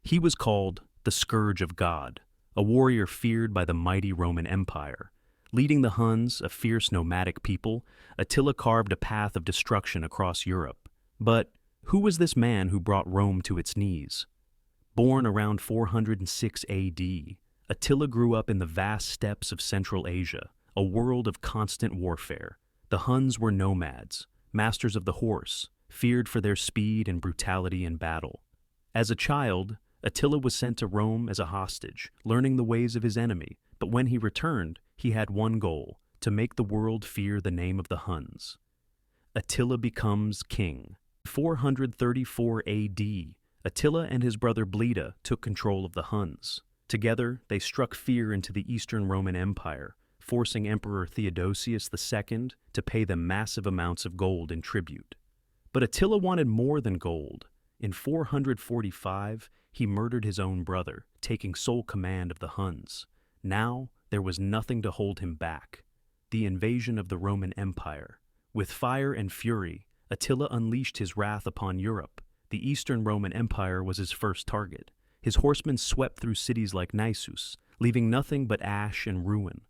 He was called the Scourge of God, a warrior feared by the mighty Roman Empire. Leading the Huns, a fierce nomadic people, Attila carved a path of destruction across Europe. But who was this man who brought Rome to its knees? Born around 406 AD, Attila grew up in the vast steppes of Central Asia, a world of constant warfare. The Huns were nomads, masters of the horse, feared for their speed and brutality in battle. As a child, Attila was sent to Rome as a hostage, learning the ways of his enemy, but when he returned, he had one goal: to make the world fear the name of the Huns. Attila becomes king. 434 AD, Attila and his brother Bleda took control of the Huns. Together, they struck fear into the Eastern Roman Empire, forcing Emperor Theodosius II to pay them massive amounts of gold in tribute. But Attila wanted more than gold. In 445, he murdered his own brother, taking sole command of the Huns. Now, there was nothing to hold him back: the invasion of the Roman Empire. With fire and fury, Attila unleashed his wrath upon Europe. The Eastern Roman Empire was his first target. His horsemen swept through cities like Naissus, leaving nothing but ash and ruin.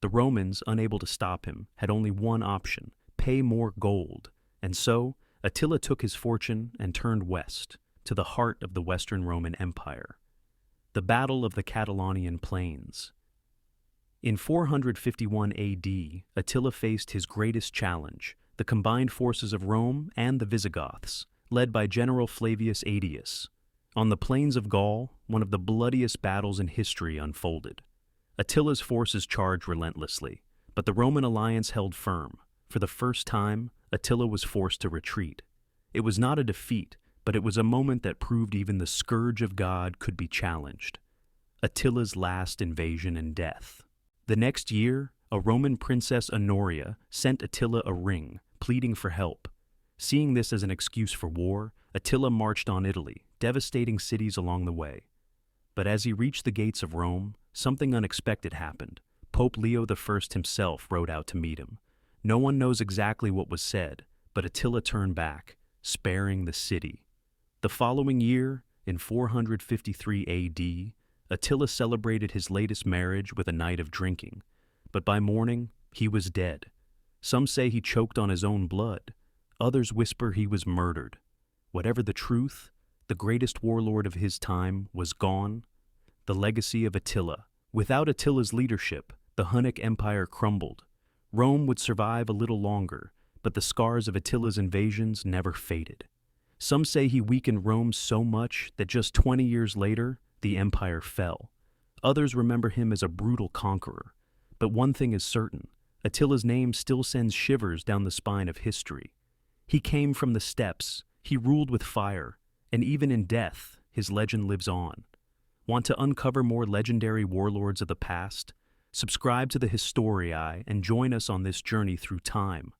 The Romans, unable to stop him, had only one option: pay more gold. And so, Attila took his fortune and turned west, to the heart of the Western Roman Empire. The Battle of the Catalonian Plains. In 451 AD, Attila faced his greatest challenge: the combined forces of Rome and the Visigoths, led by General Flavius Aetius. On the plains of Gaul, one of the bloodiest battles in history unfolded. Attila's forces charged relentlessly, but the Roman alliance held firm. For the first time, Attila was forced to retreat. It was not a defeat, but it was a moment that proved even the Scourge of God could be challenged. Attila's last invasion and death. The next year, a Roman princess Honoria sent Attila a ring, pleading for help. Seeing this as an excuse for war, Attila marched on Italy, devastating cities along the way. But as he reached the gates of Rome, something unexpected happened. Pope Leo I himself rode out to meet him. No one knows exactly what was said, but Attila turned back, sparing the city. The following year, in 453 AD, Attila celebrated his latest marriage with a night of drinking. But by morning, he was dead. Some say he choked on his own blood. Others whisper he was murdered. Whatever the truth, the greatest warlord of his time was gone. The legacy of Attila. Without Attila's leadership, the Hunnic Empire crumbled. Rome would survive a little longer, but the scars of Attila's invasions never faded. Some say he weakened Rome so much that just 20 years later, the empire fell. Others remember him as a brutal conqueror. But one thing is certain: Attila's name still sends shivers down the spine of history. He came from the steppes, he ruled with fire, and even in death, his legend lives on. Want to uncover more legendary warlords of the past? Subscribe to the Historiae and join us on this journey through time.